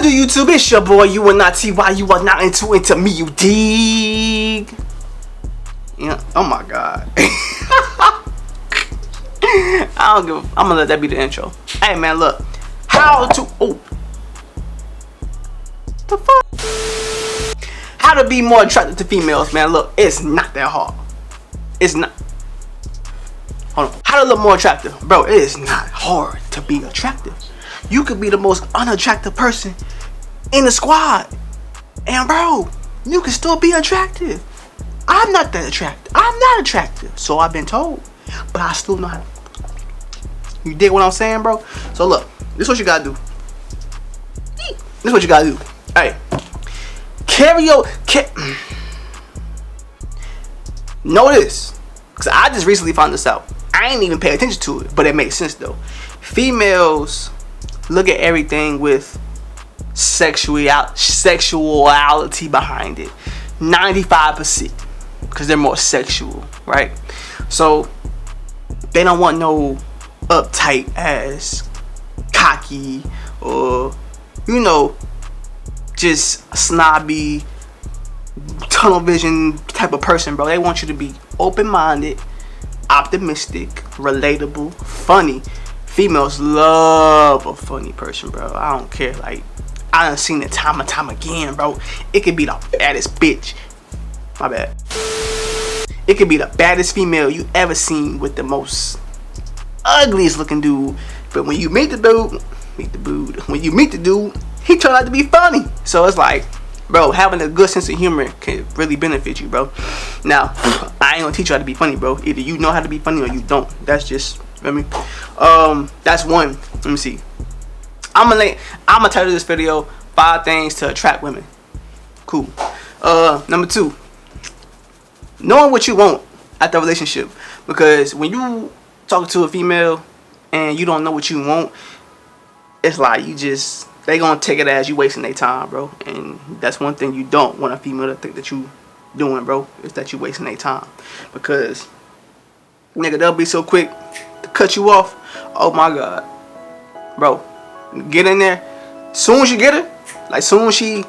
What do YouTube? It's your boy, you are not TY, you are not into me, you dig? Yeah, oh my god. I'm gonna let that be the intro. Hey man, look. How to the fuck? How to be more attractive to females, man. Look, it's not that hard. It's not. Hold on. How to look more attractive? Bro, it is not hard to be attractive. You could be the most unattractive person in the squad, and bro, you can still be attractive. I'm not that attractive. I'm not attractive, so I've been told, but I still know how to. You dig what I'm saying, bro? So look, this is what you gotta do. This is what you gotta do. Hey, know this, cause I just recently found this out. I ain't even pay attention to it, but it makes sense though. Females look at everything with sexuality behind it. 95%, because they're more sexual, right? So they don't want no uptight ass, cocky, or just snobby, tunnel vision type of person, bro. They want you to be open-minded, optimistic, relatable, funny. Females love a funny person, bro. I don't care. Like, I done seen it time and time again, bro. It could be the baddest bitch. My bad. It could be the baddest female you ever seen with the most ugliest looking dude. But when you meet the dude, when you meet the dude, he turned out to be funny. So it's like, bro, having a good sense of humor can really benefit you, bro. Now, I ain't gonna teach you how to be funny, bro. Either you know how to be funny or you don't. That's just, I mean, that's one. Let me see. I'm gonna title this video 5 things to attract women. Cool. Number 2, knowing what you want at the relationship. Because when you talk to a female and you don't know what you want, it's like they gonna take it as you wasting their time, bro. And that's one thing you don't want a female to think that you doing, bro, is that you wasting their time. Because nigga, they'll be so quick to cut you off. Oh my god, bro, get in there. Soon as you get her, like soon as she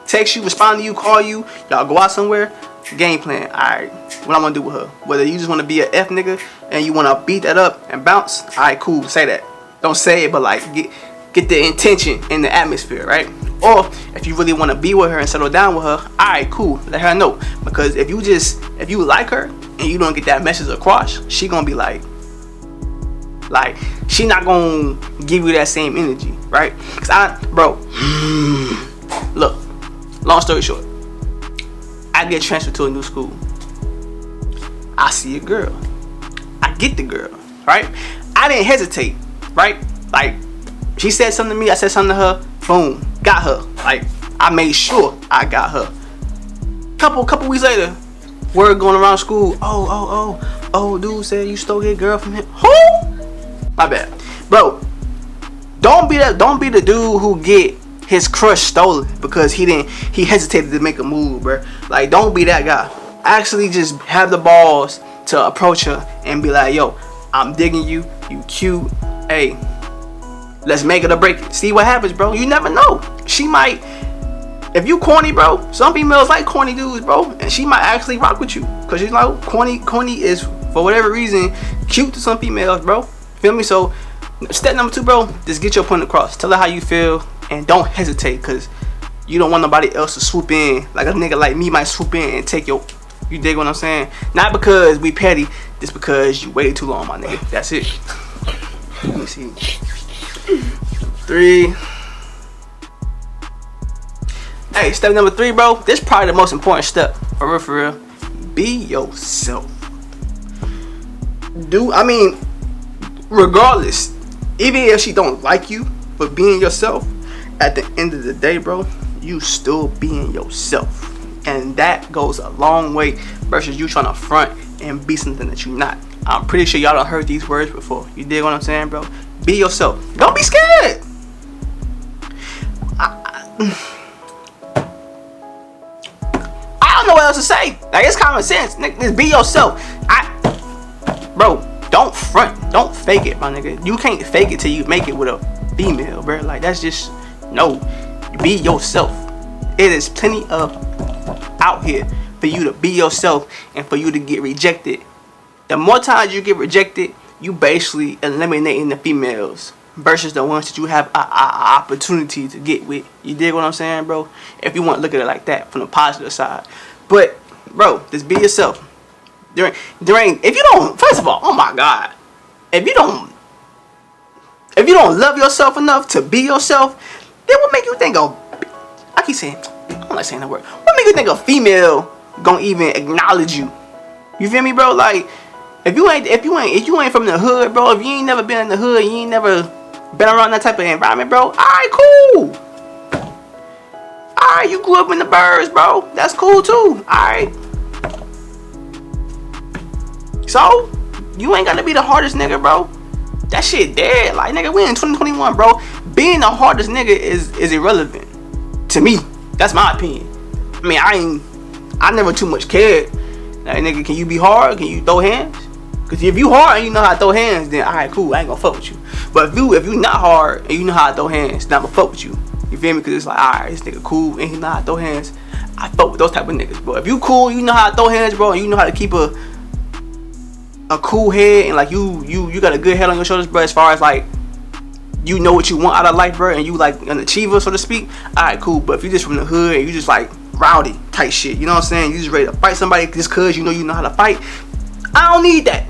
text you, respond to you, call you, y'all go out somewhere, game plan. Alright, what I'm gonna do with her? Whether you just want to be a F nigga and you want to beat that up and bounce, alright, cool, say that. Don't say it, but like get the intention in the atmosphere, right? Or if you really want to be with her and settle down with her, alright, cool, let her know. Because if you like her and you don't get that message across, she gonna be like she not gonna give you that same energy, right? Cause look, long story short, I get transferred to a new school. I see a girl, I get the girl, right? I didn't hesitate, right? Like, she said something to me, I said something to her, boom, got her. Like, I made sure I got her. Couple weeks later, word going around school, oh, dude said you stole his girl from him. Who? My bad, bro. Don't be the dude who get his crush stolen because he hesitated to make a move, bro. Like, don't be that guy. Actually, just have the balls to approach her and be like, yo, I'm digging you, you cute, hey, let's make it or break it. See what happens, bro. You never know. She might, if you corny, bro. Some females like corny dudes, bro, and she might actually rock with you because she's like, corny is for whatever reason cute to some females, bro. Feel me? So step number 2, bro, just get your point across. Tell her how you feel and don't hesitate, because you don't want nobody else to swoop in. Like a nigga like me might swoop in and take your, you dig what I'm saying? Not because we petty, just because you waited too long, my nigga. That's it. Let me see. 3. Hey, step number 3, bro. This is probably the most important step. For real. Be yourself. Regardless, even if she don't like you for being yourself, at the end of the day, bro, you still being yourself. And that goes a long way versus you trying to front and be something that you're not. I'm pretty sure y'all done heard these words before. You dig what I'm saying, bro? Be yourself. Don't be scared. I don't know what else to say. Like, it's common sense. Nigga, just be yourself. Bro, don't front. Don't fake it, my nigga. You can't fake it till you make it with a female, bro. Like, that's just, no. Be yourself. It is plenty of out here for you to be yourself and for you to get rejected. The more times you get rejected, you basically eliminating the females versus the ones that you have a opportunity to get with. You dig what I'm saying, bro? If you want to look at it like that from the positive side. But, bro, just be yourself. There ain't, if you don't, first of all, oh my God, if you don't love yourself enough to be yourself, then what make you think of, I keep saying, I don't like saying that word. What make you think a female gonna even acknowledge you? You feel me, bro? Like, if you ain't from the hood, bro, if you ain't never been in the hood, you ain't never been around that type of environment, bro, alright, cool. Alright, you grew up in the birds, bro. That's cool too. Alright. So, you ain't gotta be the hardest nigga, bro. That shit dead. Like, nigga, we in 2021, bro. Being the hardest nigga is irrelevant. To me. That's my opinion. I mean, I never too much cared. Like, nigga, can you be hard? Can you throw hands? Cause if you hard and you know how to throw hands, then alright, cool, I ain't gonna fuck with you. But if you not hard and you know how to throw hands, then I'm gonna fuck with you. You feel me? Cause it's like, alright, this nigga cool and he know how to throw hands. I fuck with those type of niggas, bro. If you cool, you know how to throw hands, bro, and you know how to keep a cool head, and like you got a good head on your shoulders, bro, as far as like you know what you want out of life, bro, and you like an achiever, so to speak, alright, cool. But if you just from the hood and you just like rowdy type shit, you know what I'm saying, you just ready to fight somebody just cause you know how to fight, I don't need that.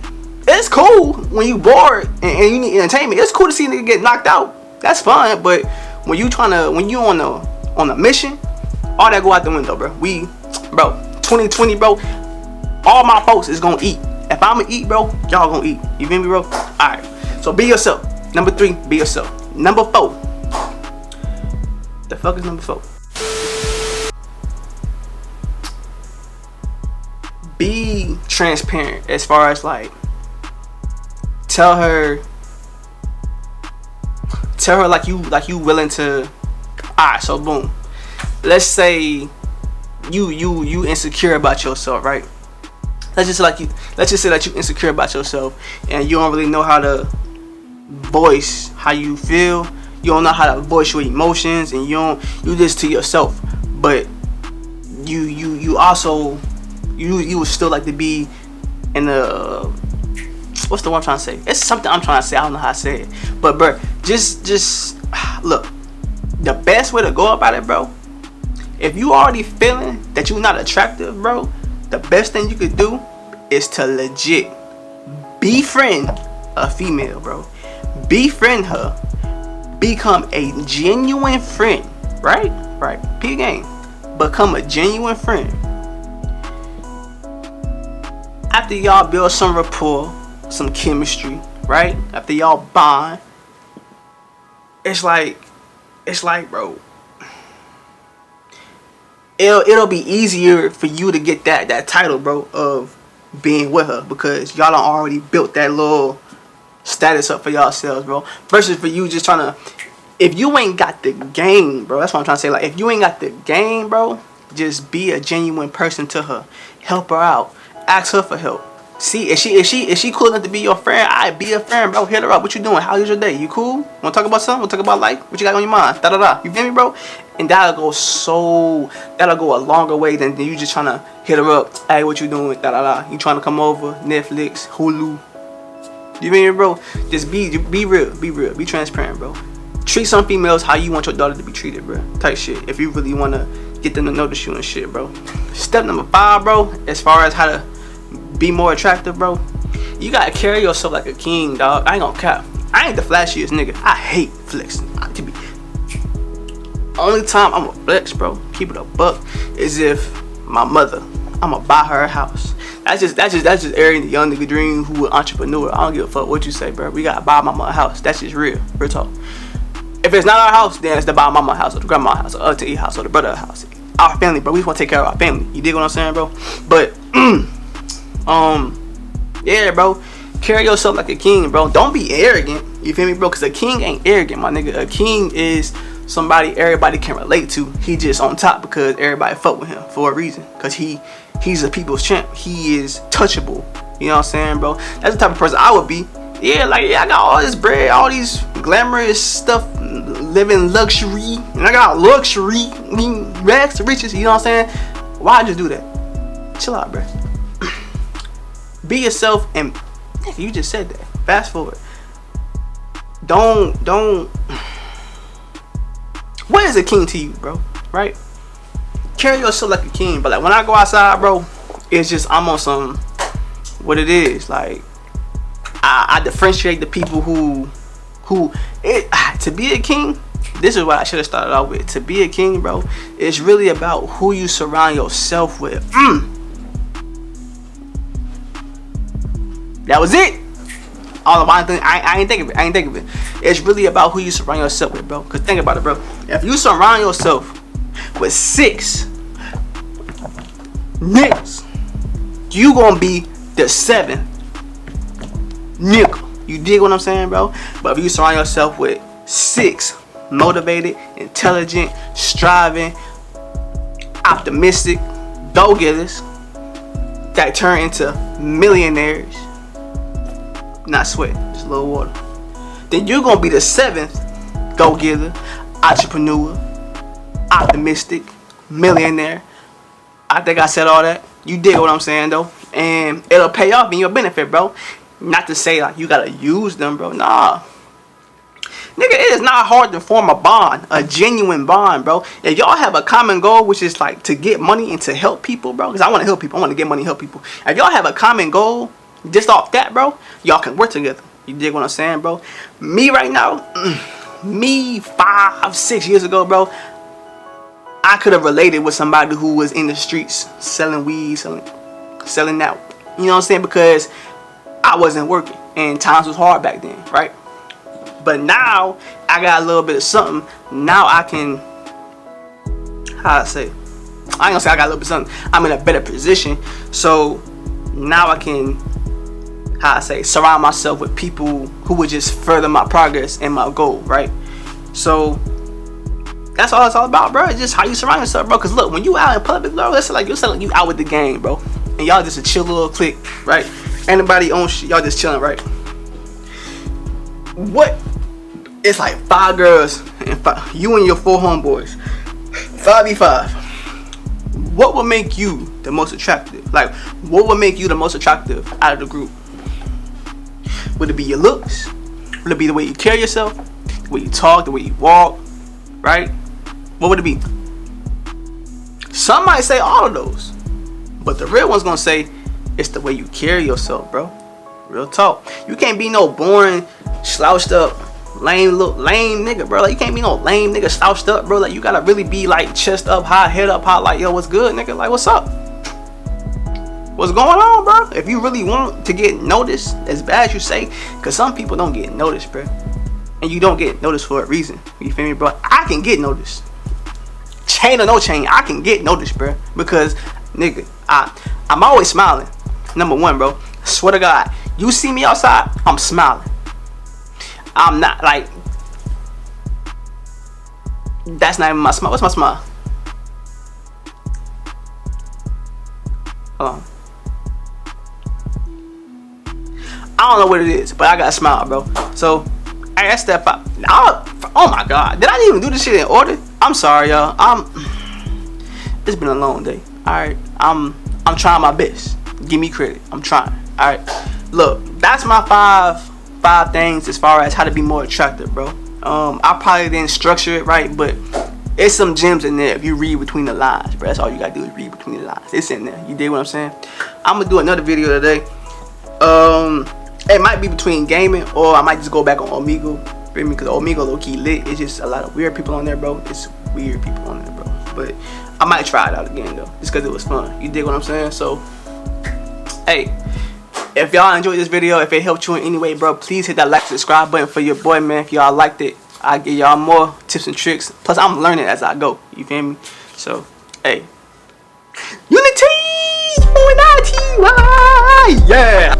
It's cool when you bored and you need entertainment. It's cool to see a nigga get knocked out. That's fun. But when you on a mission, all that go out the window, bro. 2020, bro. All my folks is gonna eat. If I'ma eat, bro, y'all gonna eat. You feel me, bro? Alright. So be yourself. Number 3, be yourself. Number 4. The fuck is number 4? Be transparent as far as like tell her like you willing to. Alright, so boom. Let's say you insecure about yourself, right? Let's just say that you insecure about yourself and you don't really know how to voice how you feel. You don't know how to voice your emotions, and you just to yourself. But you also would still like to be in the, what's the one I'm trying to say? It's something I'm trying to say. I don't know how to say it. But bro, just look. The best way to go about it, bro, if you already feeling that you're not attractive, bro, the best thing you could do is to legit befriend a female, bro. Befriend her. Become a genuine friend. Right? Right. P game. Become a genuine friend. After y'all build some rapport, some chemistry, right? After y'all bond, it's like, bro, it'll be easier for you to get that title, bro, of being with her, because y'all done already built that little status up for yourselves, bro. Versus for you just trying to, if you ain't got the game, bro, that's what I'm trying to say. Like, if you ain't got the game, bro, just be a genuine person to her. Help her out. Ask her for help. See, is she cool enough to be your friend? Alright, be a friend, bro. Hit her up. What you doing? How was your day? You cool? Wanna talk about something? Wanna talk about life? What you got on your mind? Da da da. You feel me, bro? And that'll go a longer way than you just trying to hit her up. Hey, what you doing? Da da da. You trying to come over? Netflix, Hulu. You feel me, bro? Just be real. Be real. Be transparent, bro. Treat some females how you want your daughter to be treated, bro. Type shit. If you really wanna get them to notice you and shit, bro. Step number 5, bro. As far as how to be more attractive, bro, you gotta carry yourself like a king, dog. I ain't gonna cap. I ain't the flashiest nigga. I hate flexing. Only time I'm gonna flex, bro, keep it a buck, is if my mother, I'm gonna buy her a house. That's just Aaron, the young nigga dream who an entrepreneur. I don't give a fuck what you say, bro. We gotta buy mama a house. That's just real talk. If it's not our house, then it's the buy mama house or the grandma house or auntie house or the brother house. Our family, bro. We just wanna take care of our family. You dig what I'm saying, bro? But yeah, bro, carry yourself like a king, bro. Don't be arrogant. You feel me, bro? Because a king ain't arrogant, my nigga. A king is somebody everybody can relate to. He just on top because everybody fuck with him for a reason. Because he's a people's champ. He is touchable. You know what I'm saying, bro? That's the type of person I would be. Yeah, like, yeah, I got all this bread, all these glamorous stuff. living luxury, and I got luxury, I mean, rags to riches. You know what I'm saying? Why just do that? Chill out, bro. Be yourself, and you just said that. Fast forward. Don't. What is a king to you, bro? Right? Carry yourself like a king, but like when I go outside, bro, it's just I'm on some what it is. Like I differentiate the people who to be a king. This is what I should have started out with. To be a king, bro, it's really about who you surround yourself with. That was it. All of my thing, I ain't think of it. I ain't think of it. It's really about who you surround yourself with, bro. Cause think about it, bro. If you surround yourself with 6 niggas, you gonna be the 7th nigga. You dig what I'm saying, bro? But if you surround yourself with 6 motivated, intelligent, striving, optimistic go-getters that turn into millionaires, not sweat, just a little water, then you're gonna be the 7th go-getter, entrepreneur, optimistic, millionaire. I think I said all that. You dig what I'm saying, though? And it'll pay off in your benefit, bro. Not to say like you gotta use them, bro. Nah, nigga, it is not hard to form a bond, a genuine bond, bro. If y'all have a common goal, which is like to get money and to help people, bro, because I want to help people, I want to get money and help people. If y'all have a common goal, just off that, bro, y'all can work together. You dig what I'm saying, bro? Me right now, me 5-6 years ago, bro, I could have related with somebody who was in the streets selling weed, selling that. You know what I'm saying? Because I wasn't working and times was hard back then, right? But now I got a little bit of something. Now I can, how I say, I ain't gonna say I got a little bit of something. I'm in a better position. So now I can, how I say, surround myself with people who would just further my progress and my goal, right? So that's all it's all about, bro. It's just how you surround yourself, bro. Cause look, when you out in public, bro, it's like you out with the game, bro. And y'all just a chill little clique, right? Anybody on shit, y'all just chilling, right? What? It's like 5 girls and you and your 4 homeboys, 5v5. What would make you the most attractive? Like, what would make you the most attractive out of the group? Would it be your looks? Would it be the way you carry yourself? The way you talk, the way you walk, right? What would it be? Some might say all of those, but the real one's gonna say it's the way you carry yourself, bro. Real talk. You can't be no boring, slouched up, lame nigga, bro. Like, you can't be no lame nigga slouched up, bro. Like, you gotta really be like chest up high, head up high, like, yo, what's good, nigga? Like, what's up? What's going on, bro? If you really want to get noticed, as bad as you say, because some people don't get noticed, bro. And you don't get noticed for a reason. You feel me, bro? I can get noticed. Chain or no chain, I can get noticed, bro. Because, nigga, I'm always smiling. Number one, bro. I swear to God, you see me outside, I'm smiling. I'm not like, that's not even my smile. What's my smile? Hold on. I don't know what it is, but I got a smile, bro. So, I step up. Oh my God, did I even do this shit in order? I'm sorry, y'all. It's been a long day. All right, I'm trying my best. Give me credit. I'm trying. All right, look, that's my five things as far as how to be more attractive, bro. I probably didn't structure it right, but it's some gems in there if you read between the lines, bro. That's all you gotta do is read between the lines. It's in there. You dig what I'm saying? I'm gonna do another video today. It might be between gaming, or I might just go back on Omegle, because Omegle low key lit. It's just a lot of weird people on there, bro. It's weird people on there, bro. But I might try it out again though, just because it was fun. You dig what I'm saying? So, hey, if y'all enjoyed this video, if it helped you in any way, bro, please hit that like, subscribe button for your boy, man. If y'all liked it, I give y'all more tips and tricks. Plus, I'm learning as I go. You feel me? So, hey, unity, yeah.